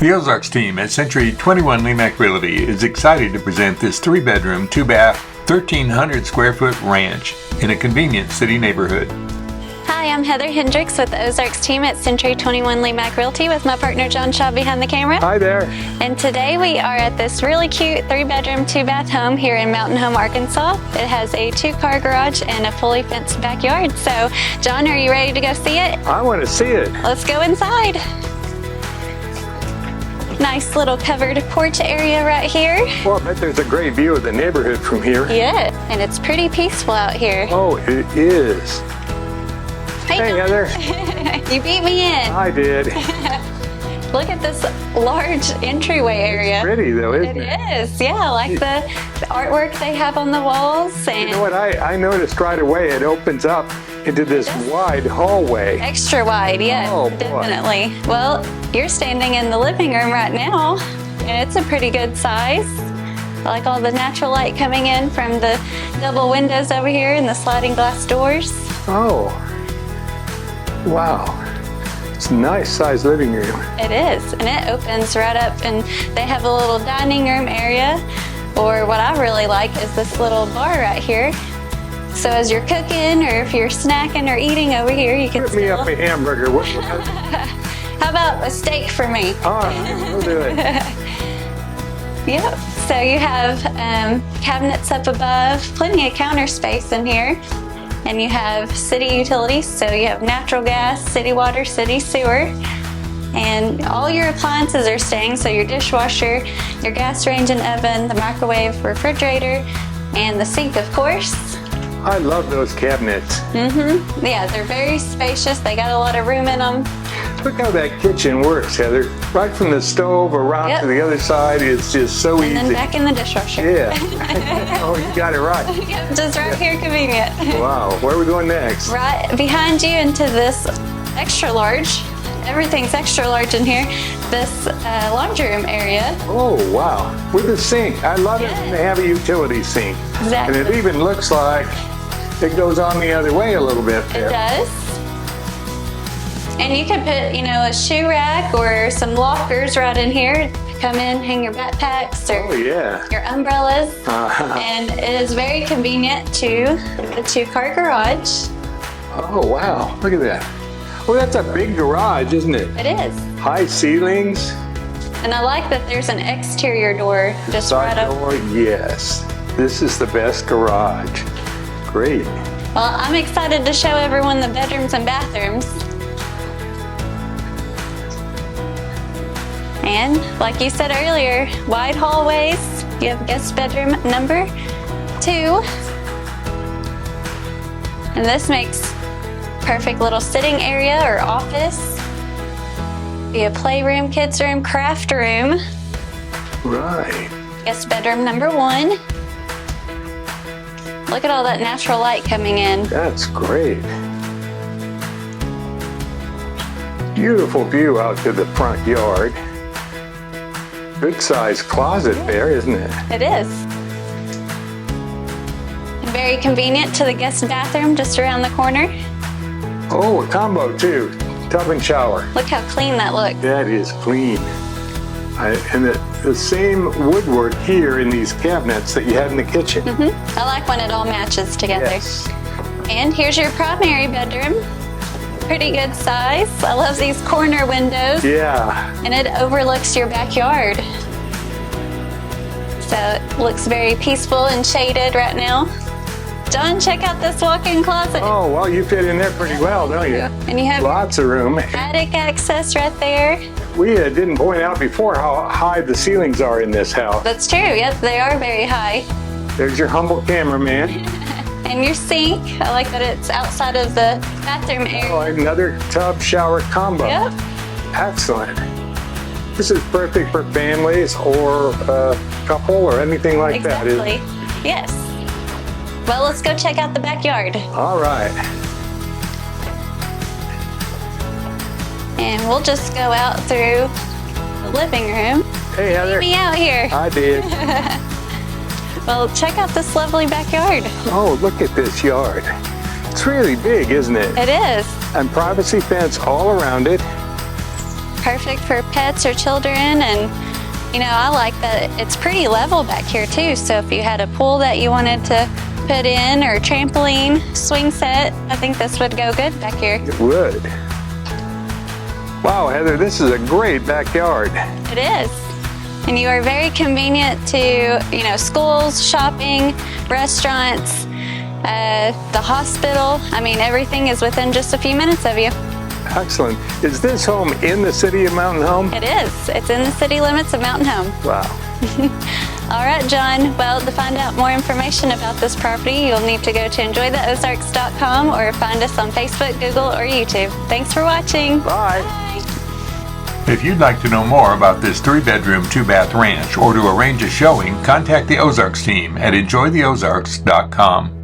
The Ozarks team at Century 21 Lemac Realty is excited to present this 3-bedroom, 2-bath, 1,300 square foot ranch in a convenient city neighborhood. Hi, I'm Heather Hendricks with the Ozarks team at Century 21 Lemac Realty with my partner John Shaw behind the camera. Hi there. And today we are at this really cute 3-bedroom, 2-bath home here in Mountain Home, Arkansas. It has a 2-car garage and a fully fenced backyard. So, John, are you ready to go see it? I want to see it. Let's go inside. Nice little covered porch area right here. Well, I bet there's a great view of the neighborhood from here. Yeah, and it's pretty peaceful out here. Oh, it is. Hey, Heather. You beat me in. I did. Look at this large entryway area. It's pretty though, isn't it? It is, yeah. I like the artwork they have on the walls. And you know what? I noticed right away it opens up into this wide hallway. Extra wide, yeah, oh, boy. Definitely. Well, you're standing in the living room right now, and it's a pretty good size. I like all the natural light coming in from the double windows over here and the sliding glass doors. Oh, wow. It's a nice sized living room. It is, and it opens right up, and they have a little dining room area, or what I really like is this little bar right here. So as you're cooking, or if you're snacking or eating over here, you can Put me up a hamburger. How about a steak for me? All right, we'll do it. Yep, so you have cabinets up above, plenty of counter space in here. And you have city utilities, so you have natural gas, city water, city sewer. And all your appliances are staying, so your dishwasher, your gas range and oven, the microwave, refrigerator, and the sink, of course. I love those cabinets. Mm-hmm. Yeah, they're very spacious. They got a lot of room in them. Look how that kitchen works, Heather. Right from the stove around to the other side, it's just so easy. And then back in the dishwasher. Yeah. Oh, you got it right. Yep, just right here, convenient. Wow, where are we going next? Right behind you into this extra large, everything's extra large in here, this laundry room area. Oh, wow. With a sink. I love it when they have a utility sink. Exactly. And it even looks like it goes on the other way a little bit there. It does. And you can put, a shoe rack or some lockers right in here. Come in, hang your backpacks or your umbrellas. And it is very convenient to the 2-car garage. Oh, wow. Look at that. Oh, that's a big garage, isn't it? It is. High ceilings. And I like that there's an exterior door just right up. Door, yes. This is the best garage. Great. Well, I'm excited to show everyone the bedrooms and bathrooms. And like you said earlier, wide hallways. You have guest bedroom number 2. And this makes perfect little sitting area or office. Be a playroom, kids room, craft room. Right. Guest bedroom number 1. Look at all that natural light coming in. That's great. Beautiful view out to the front yard. Good sized closet there, isn't it? It is. And very convenient to the guest bathroom just around the corner. Oh, a combo too. Tub and shower. Look how clean that looks. That is clean. And the same woodwork here in these cabinets that you had in the kitchen. Mm-hmm. I like when it all matches together. Yes. And here's your primary bedroom. Pretty good size. I love these corner windows. Yeah. And it overlooks your backyard. So it looks very peaceful and shaded right now. John, check out this walk-in closet. Oh, well, you fit in there pretty well, don't you? And you have lots of room. Attic access right there. We didn't point out before how high the ceilings are in this house. That's true. Yep, they are very high. There's your humble cameraman. And your sink. I like that it's outside of the bathroom area. Oh, another tub shower combo. Yep. Excellent. This is perfect for families or a couple or anything like that. Exactly. Yes. Well, let's go check out the backyard. All right. And we'll just go out through the living room. Hey, Heather. Meet me out here. I did. Well, check out this lovely backyard. Oh, look at this yard. It's really big, isn't it? It is. And privacy fence all around it. perfect for pets or children. And you know, I like that it's pretty level back here too. So if you had a pool that you wanted to put in, or trampoline, swing set, I think this would go good back here. It would. Wow, Heather, this is a great backyard. It is. And you are very convenient to, you know, schools, shopping, restaurants, the hospital. I mean, everything is within just a few minutes of you. Excellent. Is this home in the city of Mountain Home? It is. It's in the city limits of Mountain Home. Wow. All right, John. Well, to find out more information about this property, you'll need to go to enjoytheozarks.com or find us on Facebook, Google, or YouTube. Thanks for watching. Bye. Bye. If you'd like to know more about this 3-bedroom, 2-bath ranch or to arrange a showing, contact the Ozarks team at enjoytheozarks.com.